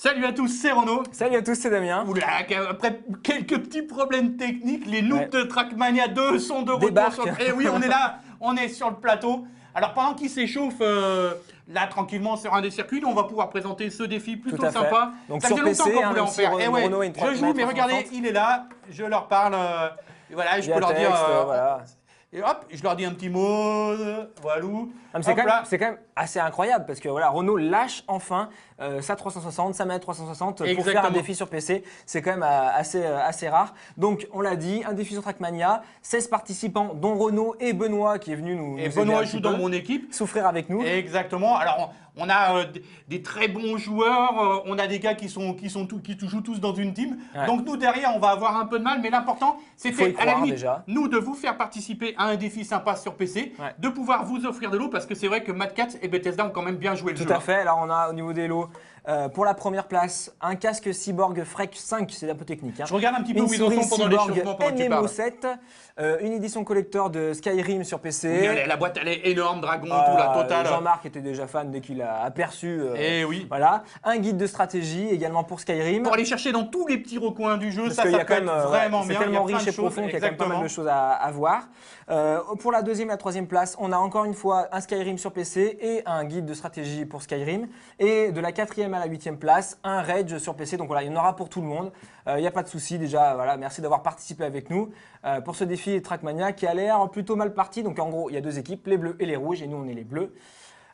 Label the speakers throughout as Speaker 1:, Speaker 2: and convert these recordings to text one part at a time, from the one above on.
Speaker 1: Salut à tous, c'est Renaud.
Speaker 2: Salut à tous, c'est Damien.
Speaker 1: Oula, après quelques petits problèmes techniques, les noobs de Trackmania 2 sont de retour. Et oui, on est là, on est sur le plateau. Alors pendant qu'ils s'échauffent, là tranquillement sur un des circuits, on va pouvoir présenter ce défi plutôt sympa.
Speaker 2: Donc
Speaker 1: ça
Speaker 2: sur
Speaker 1: faisait longtemps
Speaker 2: PC,
Speaker 1: qu'on voulait en faire. Et ouais, je joue, mais regardez, il est là, je leur parle, et voilà, je peux leur dire...
Speaker 2: voilà.
Speaker 1: Et hop, je leur dis un petit mot, voilà.
Speaker 2: C'est quand même assez incroyable parce que voilà, Renault lâche enfin sa 360, sa manette 360 pour faire un défi sur PC. C'est quand même assez rare. Donc on l'a dit, un défi sur Trackmania, 16 participants dont Renaud et Benoît qui est venu nous
Speaker 1: Et Benoît joue dans mon équipe.
Speaker 2: Souffrir avec nous.
Speaker 1: Exactement. Alors on a des très bons joueurs, on a des gars qui jouent tous dans une team. Ouais. Donc nous derrière on va avoir un peu de mal, mais l'important c'était à la limite nous de vous faire participer à un défi sympa sur PC, de pouvoir vous offrir de l'eau parce que c'est vrai que Mad Cat et Bethesda ont quand même bien joué le jeu.
Speaker 2: Tout à fait. Alors on a au niveau des lots pour la première place un casque Cyborg Freak 5, c'est un peu technique. Hein.
Speaker 1: Je regarde un petit peu où ils en sont pendant l'échauffement pendant que tu parles.
Speaker 2: 7, une édition collector de Skyrim sur PC.
Speaker 1: Oui, la boîte elle est énorme, Dragon, tout la totale.
Speaker 2: Jean-Marc était déjà fan dès qu'il a aperçu.
Speaker 1: Et oui.
Speaker 2: Voilà. Un guide de stratégie également pour Skyrim.
Speaker 1: Pour aller chercher dans tous les petits recoins du jeu,
Speaker 2: parce
Speaker 1: ça peut être vraiment bien.
Speaker 2: C'est tellement riche et profond qu'il y a quand même pas mal de choses à voir. Pour la deuxième et la troisième place, on a encore une fois un Skyrim sur PC et un guide de stratégie pour Skyrim. Et de la quatrième à la huitième place, un Rage sur PC. Donc voilà, il y en aura pour tout le monde. Il n'y a pas de souci. Déjà, voilà, merci d'avoir participé avec nous pour ce défi Trackmania qui a l'air plutôt mal parti. Donc en gros, il y a deux équipes, les bleus et les rouges. Et nous, on est les bleus.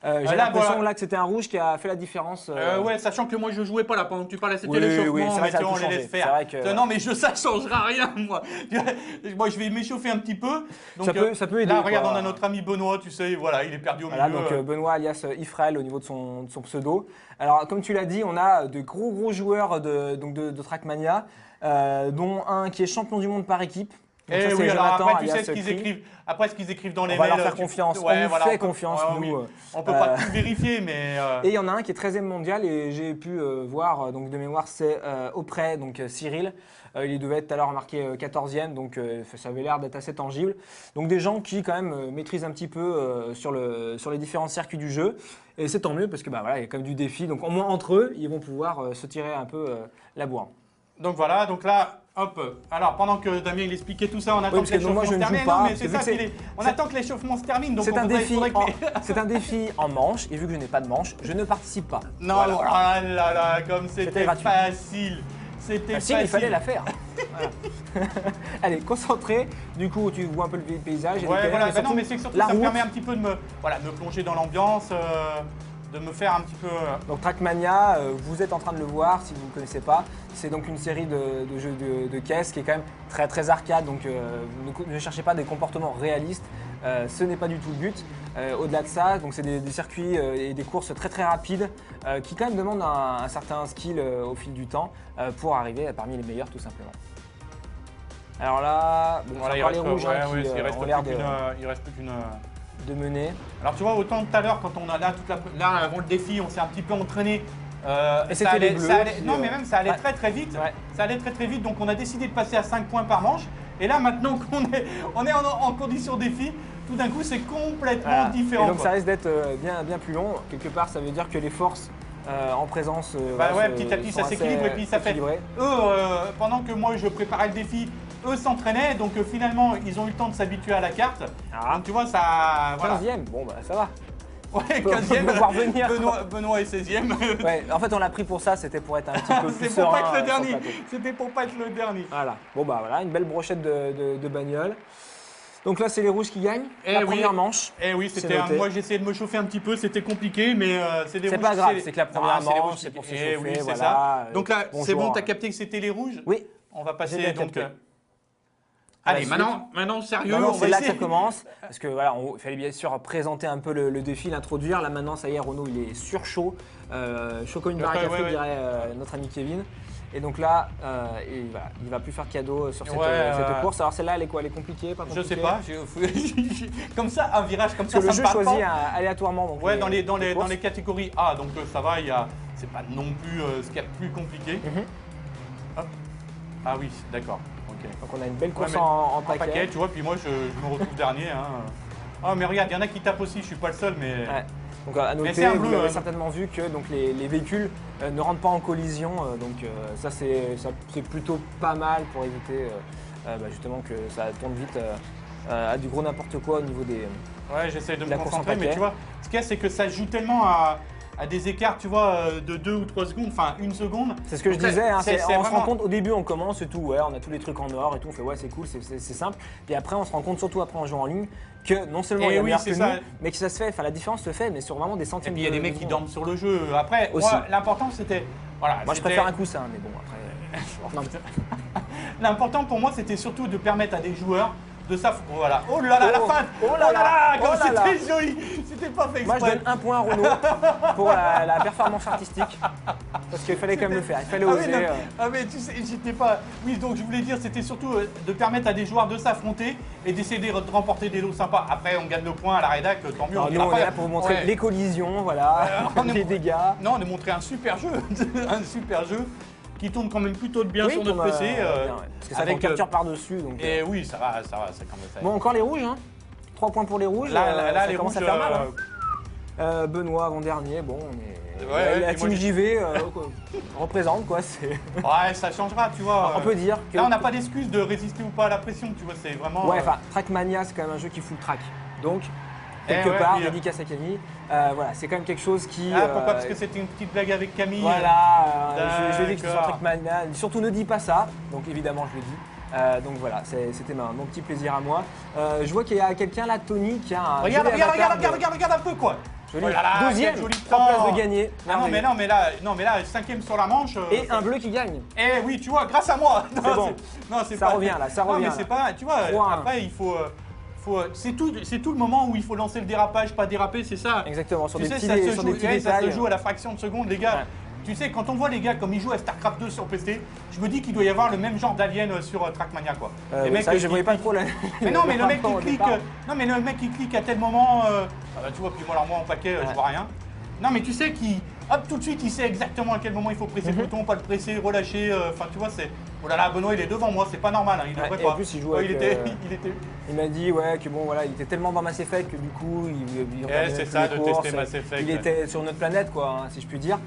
Speaker 2: J'ai l'impression là que c'était un rouge qui a fait la différence.
Speaker 1: Ouais, sachant que moi je jouais pas là pendant que tu parlais, c'était l'échauffement, mais on les laisse faire. Non mais ça changera rien moi. Moi je vais m'échauffer un petit peu. Donc,
Speaker 2: ça peut aider.
Speaker 1: Là regarde, on a notre ami Benoît, tu sais, voilà, il est perdu au milieu.
Speaker 2: Donc Benoît alias Ifrael au niveau de son pseudo. Alors comme tu l'as dit, on a de gros joueurs de Trackmania, dont un qui est champion du monde par équipe.
Speaker 1: Donc et oui, alors après, tu sais ce qu'ils écrivent. Après, ce qu'ils écrivent dans les mails.
Speaker 2: On va leur faire confiance. On fait confiance, nous.
Speaker 1: On peut pas tout vérifier, mais.
Speaker 2: Et il y en a un qui est 13e mondial et j'ai pu voir, donc de mémoire, c'est auprès, donc Cyril. Il devait être tout à l'heure marqué 14e, donc ça avait l'air d'être assez tangible. Donc des gens qui, quand même, maîtrisent un petit peu sur les différents circuits du jeu. Et c'est tant mieux parce que voilà, il y a quand même du défi. Donc au moins entre eux, ils vont pouvoir se tirer un peu la bourre.
Speaker 1: Donc voilà, donc là. Hop. Alors pendant que Damien il expliquait tout ça, on attend que l'échauffement se termine.
Speaker 2: Non,
Speaker 1: mais c'est ça on attend que l'échauffement se termine.
Speaker 2: C'est un défi en manche et vu que je n'ai pas de manche, je ne participe pas.
Speaker 1: Non, voilà. Oh là là, comme c'était facile. C'était facile.
Speaker 2: Il fallait la faire. Voilà. Allez, concentré. Du coup, tu vois un peu le paysage.
Speaker 1: Ouais, voilà. Ben non, mais c'est que surtout ça me permet un petit peu de me plonger dans l'ambiance. De me faire un petit peu...
Speaker 2: Donc Trackmania, vous êtes en train de le voir si vous ne connaissez pas. C'est donc une série de jeux de caisse qui est quand même très arcade. Donc ne cherchez pas des comportements réalistes. Ce n'est pas du tout le but. Au-delà de ça, donc c'est des circuits et des courses très rapides qui quand même demandent un certain skill au fil du temps pour arriver parmi les meilleurs tout simplement. Alors là,
Speaker 1: voilà,
Speaker 2: il reste les rouges
Speaker 1: il reste plus qu'une...
Speaker 2: de mener.
Speaker 1: Alors tu vois, autant tout à l'heure quand on a là avant le défi, on s'est un petit peu entraîné.
Speaker 2: Et c'était les bleus.
Speaker 1: Non mais même ça allait très vite. Ouais. Ça allait très vite, donc on a décidé de passer à 5 points par manche. Et là maintenant qu'on est en condition défi, tout d'un coup c'est complètement différent.
Speaker 2: Et donc ça risque d'être bien plus long. Quelque part ça veut dire que les forces en présence.
Speaker 1: Petit à petit ça s'équilibre et puis ça fait. Pendant que moi je préparais le défi, eux s'entraînaient, donc finalement ils ont eu le temps de s'habituer à la carte. Donc tu vois, ça.
Speaker 2: 15e, bon bah ça va.
Speaker 1: Ouais, 15e,
Speaker 2: voir venir.
Speaker 1: Benoît est 16e.
Speaker 2: Ouais, en fait on l'a pris pour ça, c'était pour être un petit peu plus
Speaker 1: serein. C'était pour pas être le dernier. C'était pour pas être le dernier.
Speaker 2: Voilà, bon bah voilà, une belle brochette de bagnole. Donc là, c'est les rouges qui gagnent. La première manche.
Speaker 1: Eh oui, moi j'ai essayé de me chauffer un petit peu, c'était compliqué, mais c'est des rouges.
Speaker 2: C'est pas grave, c'est que la première manche, c'est pour se chauffer.
Speaker 1: Oui, c'est ça. Donc là, c'est bon, t'as capté que c'était les rouges?
Speaker 2: Oui.
Speaker 1: On va passer donc. Allez, maintenant sérieux,
Speaker 2: c'est là que ça commence, parce que voilà, il fallait bien sûr présenter un peu le défi, l'introduire. Là maintenant, ça y est, Renaud, il est sur chaud, chaud comme une barre à café, dirait notre ami Kevin. Et donc là, il va plus faire de cadeau sur cette course. Alors celle-là, elle est quoi? Elle est compliquée, pas compliquée?
Speaker 1: Je sais pas. Comme ça, un virage comme ça,
Speaker 2: le jeu choisit aléatoirement. Donc
Speaker 1: ouais, dans les catégories A, donc ça va. C'est pas non plus ce qu'il y a de plus compliqué. Hop. Ah oui, d'accord. Okay.
Speaker 2: Donc on a une belle course en paquet.
Speaker 1: Tu vois. Puis moi, je me retrouve dernier. Hein. Oh mais regarde, il y en a qui tapent aussi. Je suis pas le seul, mais.
Speaker 2: Ouais. Donc à noter, vous avez certainement vu que donc, les véhicules ne rentrent pas en collision. Donc ça c'est plutôt pas mal pour éviter justement que ça tourne vite à du gros n'importe quoi au niveau des.
Speaker 1: Ouais, j'essaie de me concentrer, mais tu vois, ce qu'il y a, c'est que ça joue tellement à des écarts, tu vois, de 2 ou 3 secondes, enfin 1 seconde.
Speaker 2: C'est ce que je disais, hein, on se rend compte, au début on commence et tout, ouais, on a tous les trucs en or et tout, on fait ouais c'est cool, c'est simple. Et après on se rend compte, surtout après en jouant en ligne, que non seulement il y a meilleur que nous, mais que ça se fait, enfin la différence se fait, mais sur vraiment des centièmes.
Speaker 1: Et puis il y a des mecs qui dorment sur le jeu. Après, l'important c'était… Voilà,
Speaker 2: moi je préfère un coussin, mais bon après…
Speaker 1: L'important pour moi c'était surtout de permettre à des joueurs de ça, voilà. Oh là là, la fin.
Speaker 2: Oh là là,
Speaker 1: c'était joli. C'était pas fait exprès.
Speaker 2: Moi, je donne 1 point à Renaud pour la performance artistique. Parce qu'il fallait quand même le faire, il fallait oser.
Speaker 1: Mais tu sais, j'étais pas… Oui, donc je voulais dire, c'était surtout de permettre à des joueurs de s'affronter et d'essayer de remporter des lots sympas. Après, on gagne le point à la rédac, tant mieux.
Speaker 2: Nous, on est là pour vous montrer les collisions, voilà, les dégâts.
Speaker 1: Non, on a montré un super jeu. Un super jeu. Qui tourne quand même plutôt bien sur notre PC.
Speaker 2: Bien, ouais. Parce que ça avec capture par-dessus.
Speaker 1: Et oui, ça va, c'est quand même fait.
Speaker 2: Bon, encore les rouges, hein. 3 points pour les rouges.
Speaker 1: Là
Speaker 2: ça
Speaker 1: les
Speaker 2: commence
Speaker 1: rouges,
Speaker 2: à faire mal. Hein. Benoît avant-dernier, bon, on est… la team JV représente quoi.
Speaker 1: Ouais, ça changera, tu vois.
Speaker 2: On peut dire que…
Speaker 1: Là, on n'a pas d'excuse de résister ou pas à la pression, tu vois, c'est vraiment…
Speaker 2: Ouais, enfin, Trackmania, c'est quand même un jeu qui fout le track. Donc, quelque part, dédicace à Camille. Voilà, c'est quand même quelque chose qui…
Speaker 1: pourquoi? Parce que c'était une petite blague avec Camille.
Speaker 2: Voilà, je dis que c'est sur Trackmania. Surtout ne dis pas ça, donc évidemment je le dis. Donc voilà, c'était mon petit plaisir à moi. Je vois qu'il y a quelqu'un là, Tony, qui a un…
Speaker 1: Regarde un peu quoi.
Speaker 2: Joli. 12e, 3 places de gagner.
Speaker 1: Non mais là, 5e sur la manche.
Speaker 2: Et un bleu qui gagne.
Speaker 1: Eh oui, tu vois, grâce à moi.
Speaker 2: C'est bon.
Speaker 1: Non, c'est
Speaker 2: ça revient là, ça revient.
Speaker 1: Non mais c'est pas, tu vois, après il faut… c'est tout le moment où il faut lancer le dérapage, pas déraper, c'est ça.
Speaker 2: Exactement, sur des petits
Speaker 1: détails. Ça se
Speaker 2: détails.
Speaker 1: joue à la fraction de seconde, les gars. Ouais. Tu sais, quand on voit les gars comme ils jouent à StarCraft 2 sur PC, je me dis qu'il doit y avoir le même genre d'alien sur Trackmania, quoi.
Speaker 2: Les mecs, je voyais pas trop la…
Speaker 1: Mais non, mais le mec qui clique, qui clique à tel moment, tu vois, puis moi en paquet, je vois rien. Non, mais tu sais tout de suite, il sait exactement à quel moment il faut presser le bouton, pas le presser, relâcher. Enfin, tu vois, c'est… Oh là là, Benoît, il est devant moi, c'est pas normal, hein, il devrait pas.
Speaker 2: En plus, il joue avec… Il m'a dit que bon, voilà, il était tellement dans Mass Effect que du coup, il
Speaker 1: c'est ça, de tester Mass Effect.
Speaker 2: Il était sur notre planète, quoi, hein, si je puis dire.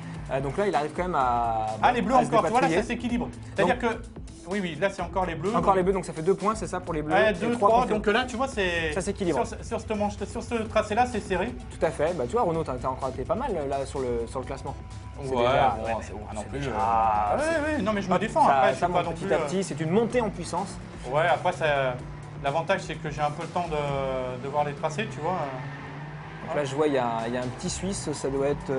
Speaker 2: Donc là, il arrive quand même à…
Speaker 1: les bleus encore, tu vois, là, ça s'équilibre. C'est-à-dire que… Oui, là, c'est encore les bleus.
Speaker 2: Encore les bleus, donc ça fait 2 points, c'est ça pour les bleus.
Speaker 1: Ouais, 2, 3, donc là, tu vois, c'est…
Speaker 2: Ça s'équilibre.
Speaker 1: Sur ce tracé-là, c'est serré.
Speaker 2: Tout à fait. Bah, tu vois, Renaud, t'as encore été pas mal là sur le classement.
Speaker 1: Ouais, c'est bon, non plus. Ouais, non, mais je me défends. Après,
Speaker 2: ça monte petit à petit, c'est une montée en puissance.
Speaker 1: Ouais, après, l'avantage, c'est que j'ai un peu le temps de voir les tracés, tu vois.
Speaker 2: Donc là, je vois, il y a un petit Suisse, ça doit être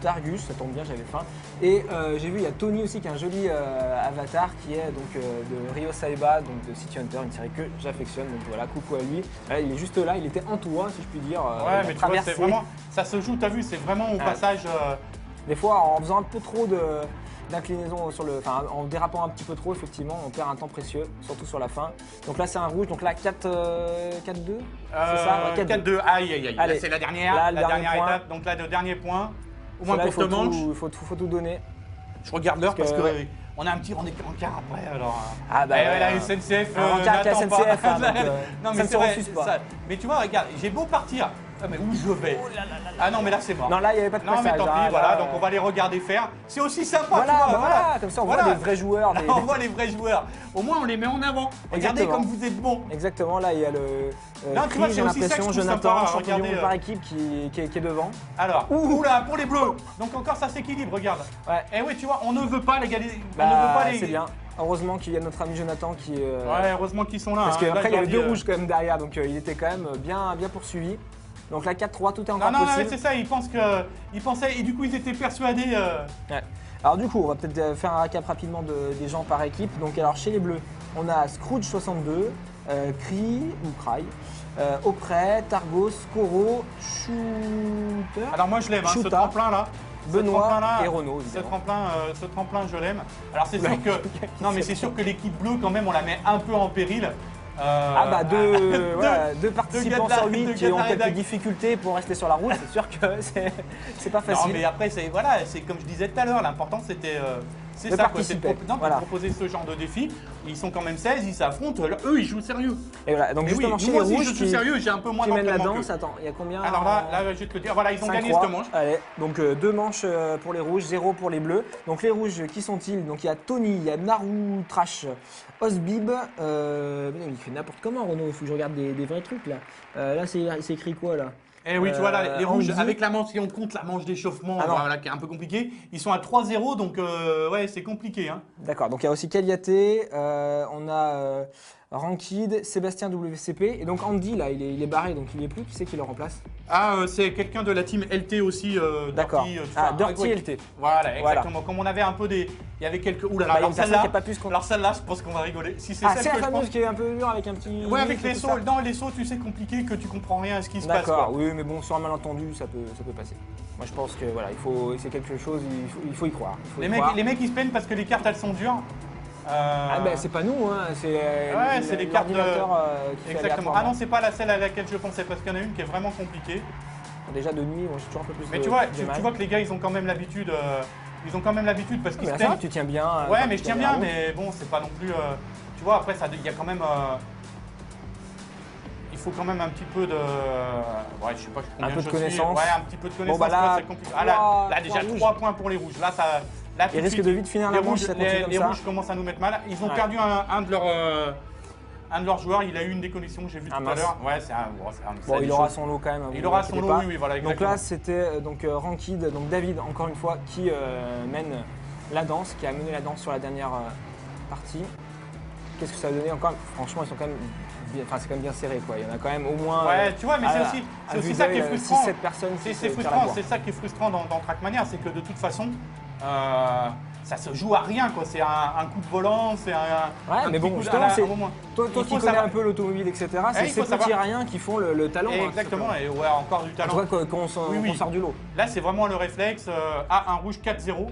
Speaker 2: Targus, ça tombe bien, j'avais faim. Et j'ai vu, il y a Tony aussi qui a un joli avatar qui est donc de Ryo Saiba, donc de City Hunter, une série que j'affectionne. Donc voilà, coucou à lui. Là, il est juste là, il était en toi, si je puis dire.
Speaker 1: Ouais, mais tu vois, c'est vraiment, ça se joue, t'as vu, c'est vraiment au passage.
Speaker 2: Des fois, en faisant un peu trop d'inclinaison en dérapant un petit peu trop, effectivement, on perd un temps précieux, surtout sur la fin. Donc là, c'est un rouge, donc là, 4-2, c'est ça,
Speaker 1: 4-2, aïe.
Speaker 2: Allez,
Speaker 1: c'est la dernière étape, donc là, le dernier point. Au moins pour te manche.
Speaker 2: Il faut tout donner.
Speaker 1: Je regarde l'heure parce que on a un petit rendez-vous en quart après. Alors,
Speaker 2: la
Speaker 1: SNCF
Speaker 2: n'attend pas.
Speaker 1: Non, mais c'est vrai. Mais tu vois, regarde, j'ai beau partir. Ah, mais où je vais? Ah non, mais là c'est mort.
Speaker 2: Non, là il n'y avait pas de passage.
Speaker 1: Non, mais tant pis, voilà, donc on va les regarder faire. C'est aussi sympa,
Speaker 2: voilà, comme ça on voit les vrais joueurs.
Speaker 1: On voit les vrais joueurs. Au moins on les met en avant. Regardez comme vous êtes bons.
Speaker 2: Exactement, là il y a le j'ai l'impression, Jonathan, champion du monde par équipe qui est devant.
Speaker 1: Alors, oula, pour les bleus. Donc encore ça s'équilibre, regarde.
Speaker 2: Ouais.
Speaker 1: Et oui, tu vois, on ne veut pas l'égaliser.
Speaker 2: C'est bien. Heureusement qu'il y a notre ami Jonathan qui est…
Speaker 1: Ouais, heureusement qu'ils sont là.
Speaker 2: Parce qu'après il y avait 2 rouges quand même derrière, donc il était quand même bien poursuivi. Donc là 4-3, tout est encore possible.
Speaker 1: Non, c'est ça, ils pensaient, et du coup ils étaient persuadés.
Speaker 2: Ouais. Alors du coup, on va peut-être faire un récap rapidement des gens par équipe. Donc alors chez les bleus, on a Scrooge 62, Cry, Auprès, Targos, Koro, Shooter.
Speaker 1: Alors moi je l'aime, ce tremplin là.
Speaker 2: Benoît et Renaud.
Speaker 1: Ce tremplin, je l'aime. Alors c'est sûr que, c'est sûr que l'équipe bleue quand même, on la met un peu en péril.
Speaker 2: Deux participants sur 8 qui ont quelques difficultés pour rester sur la route, c'est sûr que c'est pas facile.
Speaker 1: Non, mais après, c'est comme je disais tout à l'heure, l'important c'était C'est ça, quoi. C'est de proposer ce genre de défi. Ils sont quand même 16, ils s'affrontent. Eux, ils jouent sérieux.
Speaker 2: Et voilà, donc justement, chez les
Speaker 1: rouges,
Speaker 2: rouges,
Speaker 1: je joue sérieux, j'ai un peu moins
Speaker 2: d'entraînement la danse. Attends, il y a combien?
Speaker 1: Alors là, je vais te le dire. Voilà, ils ont gagné cette manche.
Speaker 2: Allez, donc 2 manches pour les rouges, 0 pour les bleus. Donc les rouges, qui sont-ils? Donc il y a Tony, il y a Naru, Trash, Osbib. Il fait n'importe comment, Renaud. Il faut que je regarde des vrais trucs là. Là, c'est écrit quoi là?
Speaker 1: Eh oui, tu vois là, les rouges, avec la manche, si on compte la manche d'échauffement, voilà, qui est un peu compliquée, ils sont à 3-0, donc ouais, c'est compliqué. Hein.
Speaker 2: D'accord, donc il y a aussi Kaliaté, on a Rankid, Sébastien WCP, et donc Andy, là, il est barré, donc il n'y est plus. Qui c'est qui le remplace?
Speaker 1: Ah, c'est quelqu'un de la team LT aussi.
Speaker 2: D'accord. Dirty LT.
Speaker 1: Voilà, exactement. Comme on avait un peu des. Il y avait quelques. Ouh là là, alors celle-là, je pense qu'on va rigoler. Si c'est
Speaker 2: c'est la fameuse qui est un peu dure avec un petit.
Speaker 1: Ouais, avec les sauts. Dans les sauts, tu sais, compliqué, que tu comprends rien à ce qui se passe.
Speaker 2: D'accord, oui, mais bon, sur un malentendu, ça peut passer. Moi, je pense que voilà, c'est quelque chose, il faut y croire.
Speaker 1: Les mecs, ils se plaignent parce que les cartes, elles sont dures.
Speaker 2: Ah ben c'est pas nous, hein.
Speaker 1: C'est les cartes
Speaker 2: qui
Speaker 1: exactement. Ah non, c'est pas celle à laquelle je pensais parce qu'il y en a une qui est vraiment compliquée.
Speaker 2: Déjà de nuit, moi j'ai toujours un peu plus.
Speaker 1: Mais tu vois que les gars, ils ont quand même l'habitude. Ils ont quand même l'habitude parce qu'ils se plaignent.
Speaker 2: Tu tiens bien.
Speaker 1: Ouais, mais je tiens bien, mais bon, c'est pas non plus. Tu vois, après, il y a quand même. Il faut quand même un petit peu de. Ouais, je sais pas combien
Speaker 2: un peu de connaissance.
Speaker 1: Ouais, un petit peu de connaissance.
Speaker 2: Bon, bah là,
Speaker 1: c'est compliqué. Là, déjà 3 points pour les rouges. Là, ça. Là,
Speaker 2: ils risquent de vite finir la manche.
Speaker 1: Les rouges commencent à nous mettre mal. Ils ont perdu un de leurs joueurs. Il a eu une déconnexion, j'ai vu tout à l'heure. Ouais, c'est un.
Speaker 2: Bon, il aura son lot quand même.
Speaker 1: Il aura son lot, oui, voilà.
Speaker 2: Donc là, c'était Rankid, donc David, encore une fois, qui mène la danse, qui a mené la danse sur la dernière partie. Qu'est-ce que ça a donné encore? Franchement, ils sont quand même. Enfin, c'est quand même bien serré, quoi. Il y en a quand même au moins.
Speaker 1: Ouais, tu vois, mais c'est aussi ça qui est frustrant.
Speaker 2: 6-7 personnes.
Speaker 1: C'est frustrant, c'est ça qui est frustrant dans Trackmania, c'est que de toute façon, ça se joue à rien, quoi. C'est un coup de volant, c'est un.
Speaker 2: Ouais, mais bon, justement, toi qui connais un peu l'automobile, etc., c'est ces petits riens qui font le talent.
Speaker 1: Exactement, et ouais, encore du talent.
Speaker 2: Tu vois, qu'on sort du lot.
Speaker 1: Là, c'est vraiment le réflexe. Un rouge 4-0.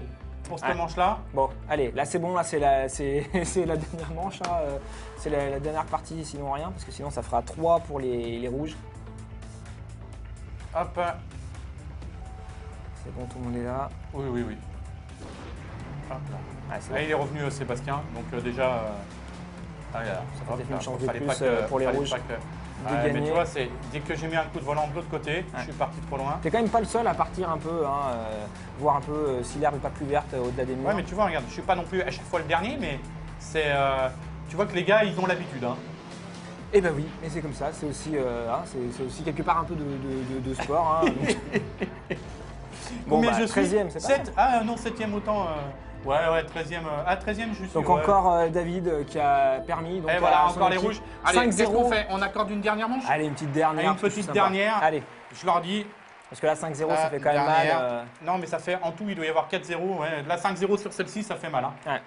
Speaker 1: Pour cette manche-là.
Speaker 2: Bon, allez, là c'est bon, là c'est la dernière manche, hein, c'est la dernière partie, sinon rien, parce que sinon ça fera 3 pour les rouges.
Speaker 1: Hop.
Speaker 2: C'est bon, tout le monde est là.
Speaker 1: Oui. Hop là. Il est revenu Sébastien, donc déjà.
Speaker 2: Ça fait peut-être une chance de plus pour les rouges.
Speaker 1: Mais tu vois, dès que j'ai mis un coup de volant de l'autre côté, je suis parti trop loin.
Speaker 2: T'es quand même pas le seul à partir un peu, voir un peu si l'herbe n'est pas plus verte au-delà des murs.
Speaker 1: Ouais, mais tu vois, regarde, je suis pas non plus à chaque fois le dernier, mais c'est, tu vois que les gars, ils ont l'habitude. Hein.
Speaker 2: Eh ben oui, mais c'est comme ça, c'est aussi, c'est aussi quelque part un peu de sport. Hein,
Speaker 1: bon, je
Speaker 2: 13e, c'est pas
Speaker 1: 7, ah non, 7e autant. Ouais, 13e. 13e, je suis.
Speaker 2: Donc encore David qui a permis. Donc
Speaker 1: et voilà, encore les rouges. Allez, qu'est-ce qu'on
Speaker 2: 5-0.
Speaker 1: fait? On accorde une dernière manche?
Speaker 2: Allez, une petite dernière.
Speaker 1: Une petite dernière.
Speaker 2: Allez.
Speaker 1: Je leur dis.
Speaker 2: Parce que là, 5-0, ça fait quand même mal.
Speaker 1: Non, mais ça fait, en tout, il doit y avoir 4-0. Ouais. Là, 5-0 sur celle-ci, ça fait mal. Hein. Ouais.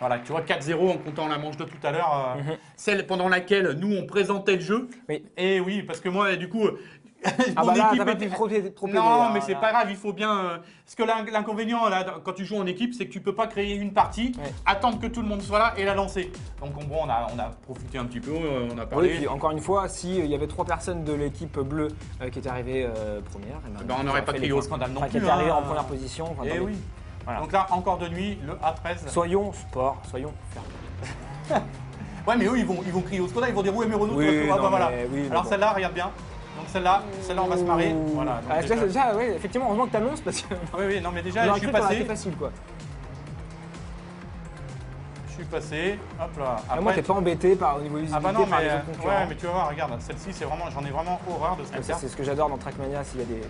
Speaker 1: Voilà, tu vois, 4-0 en comptant la manche de tout à l'heure. Celle pendant laquelle nous, on présentait le jeu.
Speaker 2: Oui.
Speaker 1: Et oui, parce que moi, du coup.
Speaker 2: Mon équipe était trop
Speaker 1: non, mais c'est pas grave, il faut bien. Parce que l'inconvénient, là, quand tu joues en équipe, c'est que tu peux pas créer une partie, attendre que tout le monde soit là et la lancer. Donc, bon, on a profité un petit peu, on a parlé.
Speaker 2: Oui, puis encore une fois, s'il y avait 3 personnes de l'équipe bleue qui étaient arrivées première,
Speaker 1: on n'aurait pas crié au scandale non plus.
Speaker 2: Qui étaient arrivées en première position.
Speaker 1: Et oui. Voilà. Donc là, encore de nuit, le A13.
Speaker 2: Soyons sport, soyons
Speaker 1: fair. Ouais, mais eux, ils vont crier au scandale, ils vont dire oui, mais Renaud, voilà. Alors celle-là, regarde bien. Donc celle-là, on va se marrer. Voilà,
Speaker 2: déjà, oui, effectivement, heureusement que tu annonces parce que.
Speaker 1: Oui, non, mais déjà, je suis passé.
Speaker 2: C'est facile, quoi.
Speaker 1: Je suis passé, hop là.
Speaker 2: Après, moi, t'es pas embêté au niveau visibilité
Speaker 1: par les
Speaker 2: autres concurrents.
Speaker 1: Ouais, mais tu vas voir, regarde, celle-ci, j'en ai vraiment horreur de cette carte.
Speaker 2: C'est ce que j'adore dans Trackmania, s'il y a des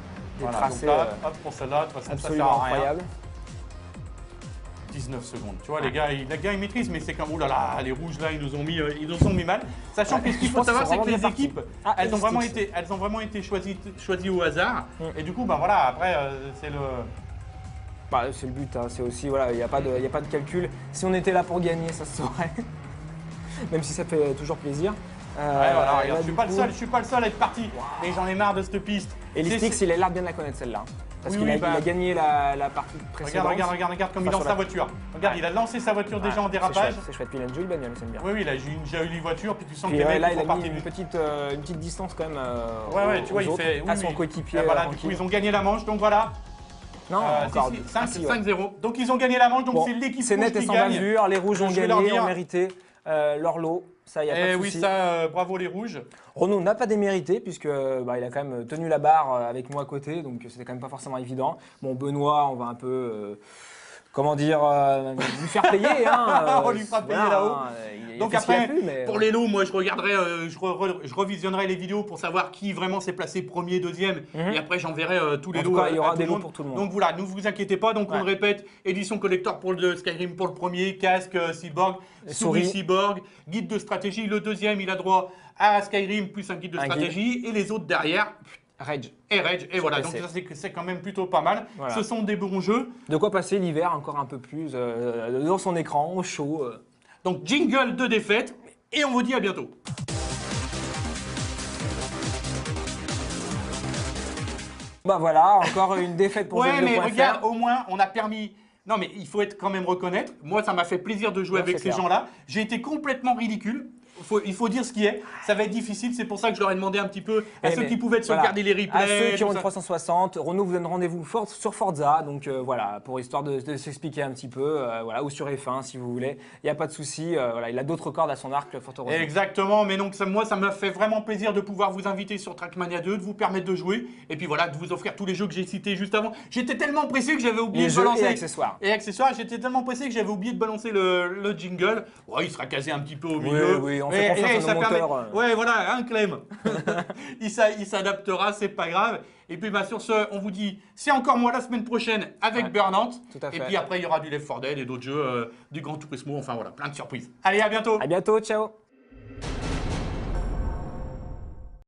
Speaker 2: tracés.
Speaker 1: Donc là, hop, pour celle-là, de toute façon, ça sert à rien.
Speaker 2: Incroyable.
Speaker 1: 19 secondes. Tu vois, les gars, ils maîtrisent, mais c'est comme, oh là là, les rouges là, ils nous ont mis mal. Sachant que ce qu'il faut savoir, c'est que les équipes, elles ont vraiment été choisies au hasard. Et du coup, ben voilà, après, c'est le.
Speaker 2: Bah, c'est le but, hein. C'est aussi, voilà, il n'y a pas de calcul. Si on était là pour gagner, ça se saurait. Même si ça fait toujours plaisir.
Speaker 1: Voilà, regarde, je suis pas le seul à être parti. Mais j'en ai marre de cette piste.
Speaker 2: Et Listix, il a l'air bien de la connaître celle-là. Parce qu'il a gagné la partie précédente.
Speaker 1: Regarde comme il lance sa voiture. Regarde, il a lancé sa voiture déjà en dérapage.
Speaker 2: C'est chouette, puis il a une jolie bagnole, c'est bien.
Speaker 1: Oui, il a déjà eu les voitures, puis tu sens que les mecs
Speaker 2: là, il
Speaker 1: font
Speaker 2: a
Speaker 1: partie
Speaker 2: mis une petite distance quand même
Speaker 1: tu vois, il fait
Speaker 2: à son coéquipier.
Speaker 1: Voilà, du coup, ils ont gagné la manche, donc voilà.
Speaker 2: Non, encore
Speaker 1: 5-0. Donc ils ont gagné la manche, donc c'est l'équipe rouge
Speaker 2: c'est net et sans bavure, les rouges ont gagné, ont mérité leur lot. Ça, y a pas de souci.
Speaker 1: Oui, ça, bravo les rouges.
Speaker 2: Renaud n'a pas démérité puisque il a quand même tenu la barre avec moi à côté, donc c'était quand même pas forcément évident. Bon, Benoît, on va un peu, comment dire, lui faire payer. Hein,
Speaker 1: on lui fera payer là-haut. Donc après,
Speaker 2: mais,
Speaker 1: pour les lots, moi je regarderai, je revisionnerai les vidéos pour savoir qui vraiment s'est placé premier, deuxième, et après j'enverrai tous les lots.
Speaker 2: Il y aura des lots pour tout le monde.
Speaker 1: Donc voilà, ne vous inquiétez pas. Donc on le répète, édition collector pour le Skyrim pour le premier, casque Cyborg, souris Cyborg, guide de stratégie. Le deuxième, il a droit à Skyrim plus un guide de stratégie, et les autres derrière.
Speaker 2: Rage.
Speaker 1: Et voilà, donc ça c'est quand même plutôt pas mal. Voilà. Ce sont des bons jeux.
Speaker 2: De quoi passer l'hiver encore un peu plus dans son écran, au chaud.
Speaker 1: Donc jingle de défaite, et on vous dit à bientôt.
Speaker 2: Bah voilà, encore une défaite pour
Speaker 1: Ouais, mais regarde, au moins on a permis... Non mais il faut être quand même reconnaître, moi ça m'a fait plaisir de jouer avec ces gens-là. J'ai été complètement ridicule. Il faut dire ce qui est. Ça va être difficile, c'est pour ça que je leur ai demandé un petit peu à ceux qui pouvaient sauvegarder les replays.
Speaker 2: À ceux qui ont une 360, Renaud vous donne rendez-vous sur Forza, donc voilà, pour histoire de s'expliquer un petit peu, voilà, ou sur F1 si vous voulez. Il n'y a pas de souci, voilà, il a d'autres cordes à son arc, fort heureusement.
Speaker 1: Exactement, mais donc moi ça m'a fait vraiment plaisir de pouvoir vous inviter sur Trackmania 2, de vous permettre de jouer, et puis voilà, de vous offrir tous les jeux que j'ai cités juste avant. J'étais tellement pressé que j'avais oublié de balancer.
Speaker 2: Et
Speaker 1: accessoires, j'étais tellement pressé que j'avais oublié de balancer le jingle. Ouais, il sera casé un petit peu au milieu.
Speaker 2: Oui, on fait confiance à nos moteurs.
Speaker 1: Ouais, voilà, un Clem. Il s'adaptera, c'est pas grave. Et puis sur ce, on vous dit, c'est encore moi la semaine prochaine avec Burnout. Et puis après, il y aura du Left 4 Dead et d'autres jeux, du Gran Turismo, enfin voilà, plein de surprises. Allez, à bientôt.
Speaker 2: À bientôt, ciao.